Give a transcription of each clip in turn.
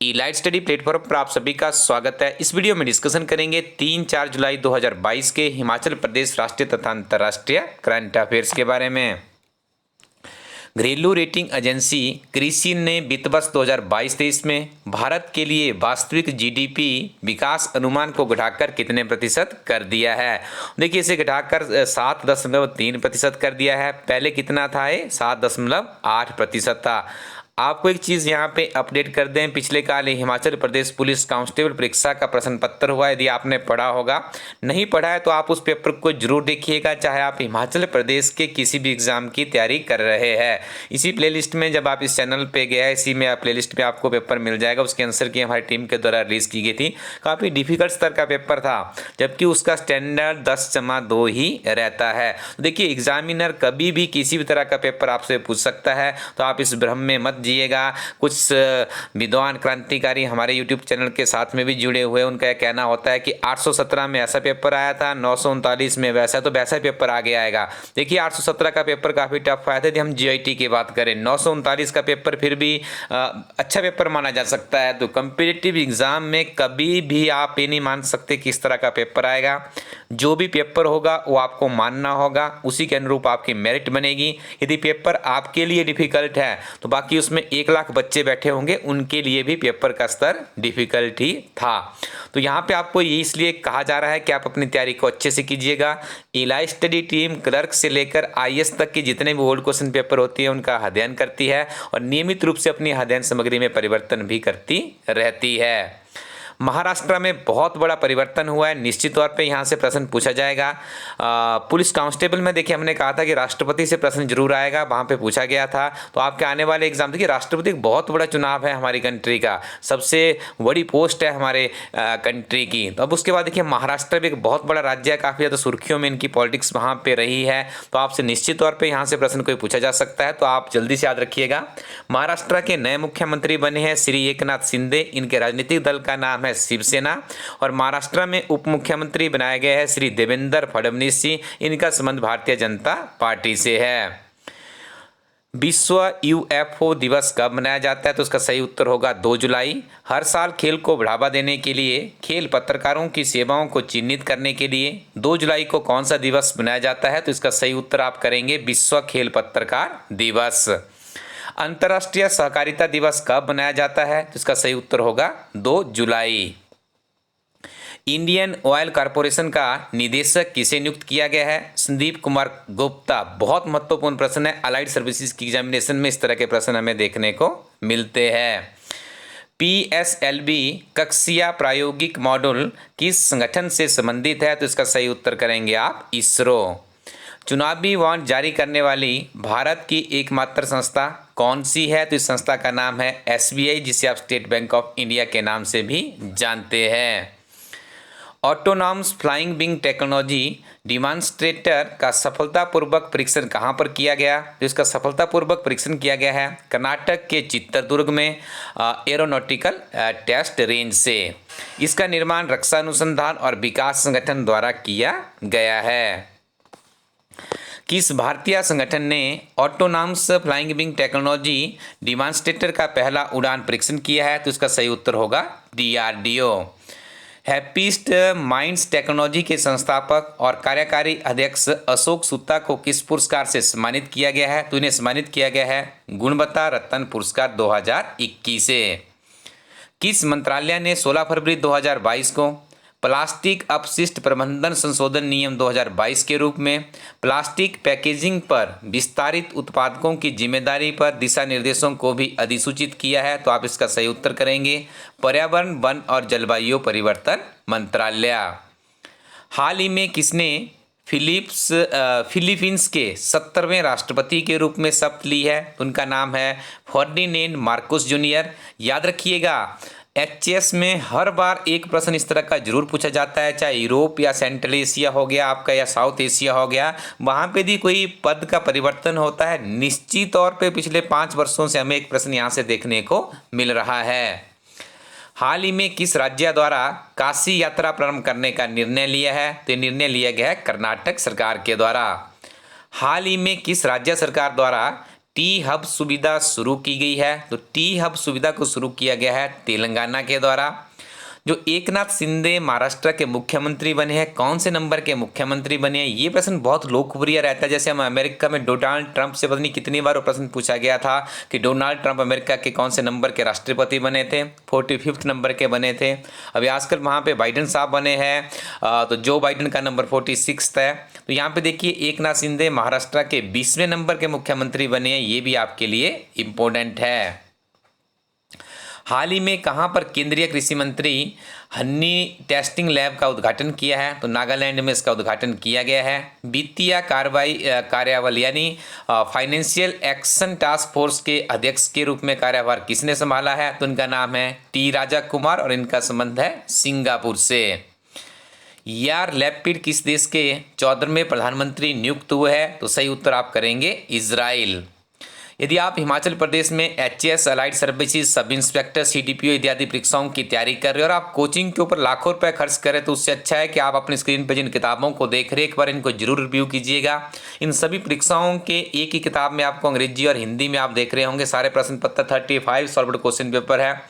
Elite study platform पर आप सभी का स्वागत है। इस वीडियो में डिस्कशन करेंगे 3-4 जुलाई 2022 के हिमाचल प्रदेश राष्ट्रीय तथा अंतर्राष्ट्रीय करंट अफेयर्स के बारे में। घरेलू रेटिंग एजेंसी क्रिसिल ने वित्त वर्ष 2022-23 में भारत के लिए वास्तविक जीडीपी विकास अनुमान को घटाकर कितने प्रतिशत कर दिया है। देखिए, इसे घटाकर 7.3% कर दिया है। पहले कितना था? 7.8% था। आपको एक चीज़ यहाँ पे अपडेट कर दें, पिछले काल हिमाचल प्रदेश पुलिस कांस्टेबल परीक्षा का प्रश्न पत्र हुआ। यदि आपने पढ़ा होगा, नहीं पढ़ा है तो आप उस पेपर को जरूर देखिएगा, चाहे आप हिमाचल प्रदेश के किसी भी एग्जाम की तैयारी कर रहे हैं। इसी प्लेलिस्ट में जब आप इस चैनल पे गए हैं, इसी में प्लेलिस्ट में आपको पेपर मिल जाएगा। उसके आंसर की हमारी टीम के द्वारा रिलीज की गई थी। काफ़ी डिफिकल्ट स्तर का पेपर था, जबकि उसका स्टैंडर्ड 10/2 ही रहता है। देखिए, एग्जामिनर कभी भी किसी भी तरह का पेपर आपसे पूछ सकता है, तो आप इस भ्रम में मत जिएगा। कुछ विद्वान क्रांतिकारी हमारे यूट्यूब चैनल के साथ में भी जुड़े हुए, उनका कहना होता है कि 817 में ऐसा पेपर आया था, 939 में वैसा, तो वैसा पेपर आगे आएगा। देखिए, 817 का पेपर काफ़ी टफ आया था। यदि हम जीआईटी की बात करें, 939 का पेपर फिर भी अच्छा पेपर माना जा सकता है। तो कंपिटिटिव एग्जाम में कभी भी आप ये नहीं मान सकते किस तरह का पेपर आएगा। जो भी पेपर होगा वो आपको मानना होगा, उसी के अनुरूप आपकी मेरिट बनेगी। यदि पेपर आपके लिए डिफिकल्ट है तो बाकी उसमें 1 लाख बच्चे बैठे होंगे, उनके लिए भी पेपर का स्तर डिफिकल्ट ही था। तो यहाँ पे आपको ये इसलिए कहा जा रहा है कि आप अपनी तैयारी को अच्छे से कीजिएगा। इलाइट स्टडी टीम क्लर्क से लेकर आईएएस तक के जितने भी ओल्ड क्वेश्चन पेपर होती है उनका अध्ययन करती है और नियमित रूप से अपनी अध्ययन सामग्री में परिवर्तन भी करती रहती है। महाराष्ट्र में बहुत बड़ा परिवर्तन हुआ है, निश्चित तौर पे यहाँ से प्रश्न पूछा जाएगा। पुलिस कांस्टेबल में देखिए, हमने कहा था कि राष्ट्रपति से प्रश्न जरूर आएगा, वहाँ पे पूछा गया था। तो आपके आने वाले एग्जाम, देखिए राष्ट्रपति एक बहुत बड़ा चुनाव है हमारी कंट्री का, सबसे बड़ी पोस्ट है हमारे कंट्री की। तो अब उसके बाद देखिए, महाराष्ट्र भी एक बहुत बड़ा राज्य है, काफ़ी ज़्यादा सुर्खियों में इनकी पॉलिटिक्स वहाँ पर रही है। तो आपसे निश्चित तौर पर यहाँ से प्रश्न कोई पूछा जा सकता है, तो आप जल्दी से याद रखिएगा। महाराष्ट्र के नए मुख्यमंत्री बने हैं श्री एकनाथ शिंदे, इनके राजनीतिक दल का नाम है शिवसेना। और महाराष्ट्र में उप मुख्यमंत्री बनाए गए हैं श्री देवेंद्र फडणवीस जी, इनका संबंध भारतीय जनता पार्टी से है। विश्व यूएफओ दिवस कब मनाया जाता है? तो उसका सही उत्तर होगा 2 जुलाई। हर साल खेल को बढ़ावा देने के लिए खेल पत्रकारों की सेवाओं को चिन्हित करने के लिए 2 जुलाई को कौन सा दिवस मनाया जाता है? तो इसका सही उत्तर आप करेंगे विश्व खेल पत्रकार दिवस। अंतर्राष्ट्रीय सहकारिता दिवस कब मनाया जाता है? तो इसका सही उत्तर होगा 2 जुलाई। इंडियन ऑयल कॉरपोरेशन का निदेशक किसे नियुक्त किया गया है? संदीप कुमार गुप्ता। बहुत महत्वपूर्ण प्रश्न है, अलाइड सर्विसेज की एग्जामिनेशन में इस तरह के प्रश्न हमें देखने को मिलते हैं। पीएसएलवी कक्षीय प्रायोगिक मॉड्यूल किस संगठन से संबंधित है? तो इसका सही उत्तर करेंगे आप इसरो। चुनावी बॉन्ड जारी करने वाली भारत की एकमात्र संस्था कौन सी है? तो इस संस्था का नाम है एसबीआई, जिसे आप स्टेट बैंक ऑफ इंडिया के नाम से भी जानते हैं। Autonomous flying wing technology demonstrator का सफलतापूर्वक परीक्षण कहाँ पर किया गया? तो इसका सफलतापूर्वक परीक्षण किया गया है कर्नाटक के चित्रदुर्ग में एरोनॉटिकल टेस्ट रेंज से। इसका निर्माण रक्षा अनुसंधान और विकास संगठन द्वारा किया गया है। किस भारतीय संगठन ने autonomous flying wing technology demonstrator का पहला उड़ान परीक्षण किया है? तो इसका सही उत्तर होगा डीआरडीओ। हैप्पीस्ट माइंड्स टेक्नोलॉजी के संस्थापक और कार्यकारी अध्यक्ष अशोक सुत्ता को किस पुरस्कार से सम्मानित किया गया है? तो इन्हें सम्मानित किया गया है गुणवत्ता रत्न पुरस्कार 2021 से। किस मंत्रालय ने 16 फरवरी 2022 को प्लास्टिक अपशिष्ट प्रबंधन संशोधन नियम 2022 के रूप में प्लास्टिक पैकेजिंग पर विस्तारित उत्पादकों की जिम्मेदारी पर दिशा निर्देशों को भी अधिसूचित किया है? तो आप इसका सही उत्तर करेंगे पर्यावरण, वन और जलवायु परिवर्तन मंत्रालय। हाल ही में किसने फिलीपींस के 70वें राष्ट्रपति के रूप में शपथ ली है? उनका नाम है फर्डिनेंड मार्कोस जूनियर। याद रखिएगा, एचएस में हर बार एक प्रश्न इस तरह का जरूर पूछा जाता है, चाहे यूरोप या सेंट्रल एशिया हो गया आपका या साउथ एशिया हो गया, वहाँ पे भी कोई पद का परिवर्तन होता है। निश्चित तौर पे पिछले 5 वर्षों से हमें एक प्रश्न यहाँ से देखने को मिल रहा है। हाल ही में किस राज्य द्वारा काशी यात्रा प्रारंभ करने का निर्णय लिया है? तो ये निर्णय लिया गया है कर्नाटक सरकार के द्वारा। हाल ही में किस राज्य सरकार द्वारा टी हब सुविधा शुरू की गई है। तो टी हब सुविधा को शुरू किया गया है तेलंगाना के द्वारा। जो एकनाथ शिंदे महाराष्ट्र के मुख्यमंत्री बने हैं, कौन से नंबर के मुख्यमंत्री बने हैं, ये प्रश्न बहुत लोकप्रिय रहता है। जैसे हम अमेरिका में डोनाल्ड ट्रंप से पता नहीं कितनी बार वो प्रश्न पूछा गया था कि डोनाल्ड ट्रंप अमेरिका के कौन से नंबर के राष्ट्रपति बने थे, 45वें नंबर के बने थे। अभी आजकल वहाँ पे बाइडन साहब बने हैं, तो जो बाइडन का नंबर 46 है। तो यहाँ पे देखिए एकनाथ शिंदे महाराष्ट्र के 20वें नंबर के मुख्यमंत्री बने हैं, ये भी आपके लिए इम्पोर्टेंट है। हाल ही में कहाँ पर केंद्रीय कृषि मंत्री हनी टेस्टिंग लैब का उद्घाटन किया है? तो नागालैंड में इसका उद्घाटन किया गया है। वित्तीय कार्यबल यानी फाइनेंशियल एक्शन टास्क फोर्स के अध्यक्ष के रूप में कार्यभार किसने संभाला है? तो इनका नाम है टी राजा कुमार और इनका संबंध है सिंगापुर से। यार लैपिड किस देश के 14वें प्रधानमंत्री नियुक्त हुए हैं? तो सही उत्तर आप करेंगे इजराइल। यदि आप हिमाचल प्रदेश में HAS allied services sub inspector CDPO इत्यादि परीक्षाओं की तैयारी कर रहे हो और आप कोचिंग के ऊपर लाखों रुपए खर्च करें, तो उससे अच्छा है कि आप अपनी स्क्रीन पर जिन किताबों को देख रहे हैं एक बार इनको जरूर रिव्यू कीजिएगा। इन सभी परीक्षाओं के एक ही किताब में आपको अंग्रेजी और हिंदी में आप देख रहे होंगे सारे प्रश्न पत्र 35 सॉल्व्ड क्वेश्चन पेपर है।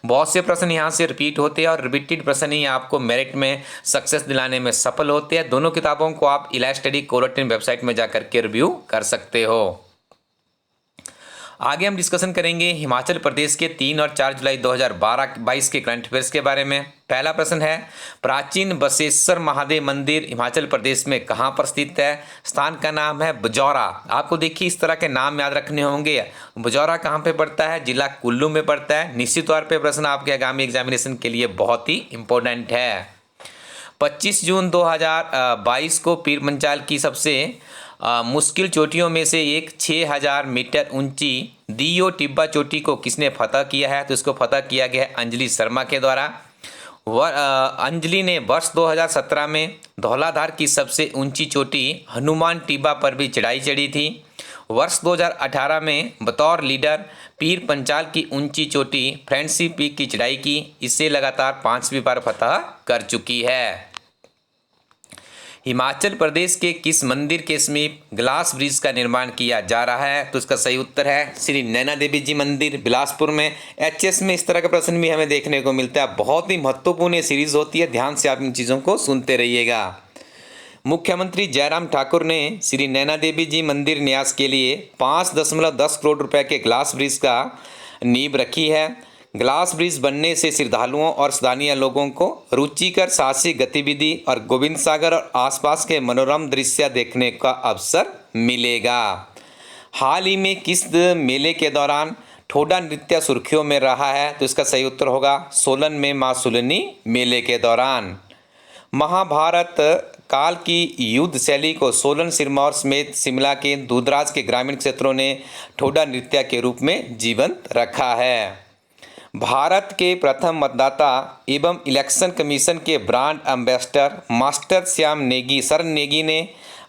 बहुत से प्रश्न यहाँ से रिपीट होते हैं और रिपीटेड प्रश्न ही आपको मेरिट में सक्सेस दिलाने में सफल होते हैं। दोनों किताबों को आप इलाज स्टडी कोलटेन वेबसाइट में जाकर के रिव्यू कर सकते हो। आगे हम डिस्कशन करेंगे हिमाचल प्रदेश के 3 और 4 जुलाई 2022 के करंट अफेयर्स के बारे में। पहला प्रश्न है, प्राचीन बसेश्वर महादेव मंदिर हिमाचल प्रदेश में कहाँ पर स्थित है? स्थान का नाम है बजौरा। आपको देखिए इस तरह के नाम याद रखने होंगे। बजौरा कहाँ पे पड़ता है? जिला कुल्लू में पड़ता है। निश्चित तौर पर प्रश्न आपके आगामी एग्जामिनेशन के लिए बहुत ही इंपॉर्टेंट है। 25 जून 2022 को पीर पंचाल की सबसे मुश्किल चोटियों में से एक 6000 मीटर ऊंची दियो टिब्बा चोटी को किसने फतह किया है? तो इसको फतह किया गया है अंजलि शर्मा के द्वारा। अंजलि ने वर्ष 2017 में धौलाधार की सबसे ऊंची चोटी हनुमान टिब्बा पर भी चढ़ाई चढ़ी थी। वर्ष 2018 में बतौर लीडर पीर पंचाल की ऊंची चोटी फ्रेंडशिप पीक की चढ़ाई की। इससे लगातार 5वीं बार फतह कर चुकी है। हिमाचल प्रदेश के किस मंदिर के समीप ग्लास ब्रिज का निर्माण किया जा रहा है? तो इसका सही उत्तर है श्री नैना देवी जी मंदिर बिलासपुर में। एचएस में इस तरह का प्रश्न भी हमें देखने को मिलता है। बहुत ही महत्वपूर्ण ये सीरीज होती है, ध्यान से आप इन चीज़ों को सुनते रहिएगा। मुख्यमंत्री जयराम ठाकुर ने श्री नैना देवी जी मंदिर न्यास के लिए 5.10 करोड़ रुपए के ग्लास ब्रिज का नींव रखी है। ग्लास ब्रिज बनने से श्रद्धालुओं और स्थानीय लोगों को रुचिकर साहसिक गतिविधि और गोविंद सागर और आसपास के मनोरम दृश्य देखने का अवसर मिलेगा। हाल ही में किस मेले के दौरान ठोडा नृत्य सुर्खियों में रहा है? तो इसका सही उत्तर होगा सोलन में मां सुलनी मेले के दौरान। महाभारत काल की युद्ध शैली को सोलन, सिरमौर समेत शिमला के दूधराज के ग्रामीण क्षेत्रों ने ठोडा नृत्य के रूप में जीवंत रखा है। भारत के प्रथम मतदाता एवं इलेक्शन कमीशन के brand ambassador master Shyam Negi sir Negi ने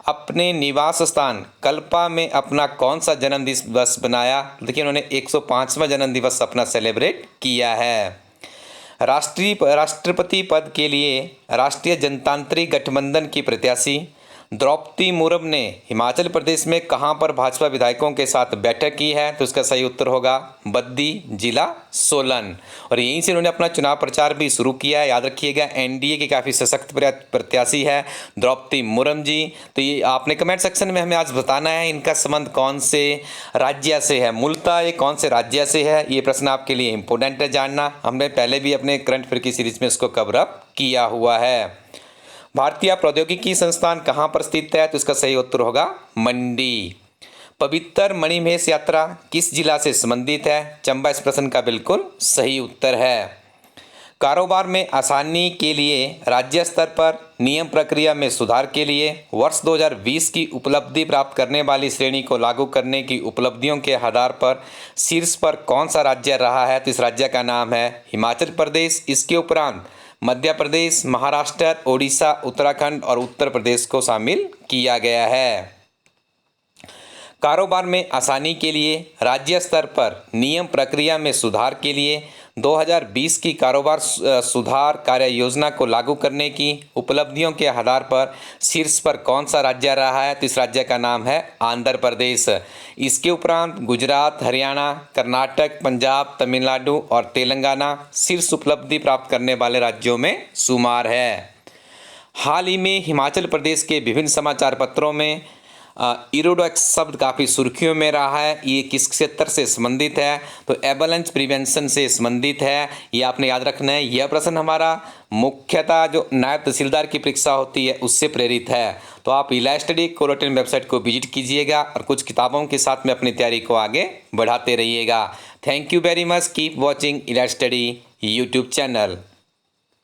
अपने निवास स्थान कल्पा में अपना कौन सा जन्म दिवस बनाया? देखिए उन्होंने 105वां जन्म दिवस अपना सेलिब्रेट किया है। राष्ट्रपति पद के लिए राष्ट्रीय जनतांत्रिक गठबंधन की प्रत्याशी द्रौपदी मुर्मू ने हिमाचल प्रदेश में कहां पर भाजपा विधायकों के साथ बैठक की है? तो इसका सही उत्तर होगा बद्दी, जिला सोलन। और यहीं से उन्होंने अपना चुनाव प्रचार भी शुरू किया है। याद रखिएगा एनडीए की काफ़ी सशक्त प्रत्याशी है द्रौपदी मुर्मू जी। तो ये आपने कमेंट सेक्शन में हमें आज बताना है इनका संबंध कौन से राज्य से है, मूलतः ये कौन से राज्य से है। ये प्रश्न आपके लिए इंपॉर्टेंट है जानना। हमने पहले भी अपने करंट अफेयर की सीरीज में इसको कवर अप किया हुआ है। भारतीय प्रौद्योगिकी संस्थान कहाँ पर स्थित है? तो इसका सही उत्तर होगा मंडी। पवित्र मणिमहेश यात्रा किस जिला से संबंधित है? चंबा इस प्रश्न का बिल्कुल सही उत्तर है। कारोबार में आसानी के लिए राज्य स्तर पर नियम प्रक्रिया में सुधार के लिए वर्ष 2020 की उपलब्धि प्राप्त करने वाली श्रेणी को लागू करने की उपलब्धियों के आधार पर शीर्ष पर कौन सा राज्य रहा है? तो इस राज्य का नाम है हिमाचल प्रदेश। इसके उपरांत मध्य प्रदेश, महाराष्ट्र, ओडिशा, उत्तराखंड और उत्तर प्रदेश को शामिल किया गया है। कारोबार में आसानी के लिए राज्य स्तर पर नियम प्रक्रिया में सुधार के लिए 2020 की कारोबार सुधार कार्य योजना को लागू करने की उपलब्धियों के आधार पर शीर्ष पर कौन सा राज्य रहा है? तो इस राज्य का नाम है आंध्र प्रदेश। इसके उपरांत गुजरात, हरियाणा, कर्नाटक, पंजाब, तमिलनाडु और तेलंगाना शीर्ष उपलब्धि प्राप्त करने वाले राज्यों में शुमार है। हाल ही में हिमाचल प्रदेश के विभिन्न समाचार पत्रों में इरोडॉक्स शब्द काफ़ी सुर्खियों में रहा है। ये किस क्षेत्र से संबंधित है? तो एवलांच प्रिवेंशन से संबंधित है। ये आपने याद रखना है। यह प्रश्न हमारा मुख्यतः जो नायब तहसीलदार की परीक्षा होती है उससे प्रेरित है। तो आप इला स्टडी कोरोटिन वेबसाइट को विजिट कीजिएगा और कुछ किताबों के साथ में अपनी तैयारी को आगे बढ़ाते रहिएगा। Thank you very much. Keep watching इला स्टडी यूट्यूब चैनल।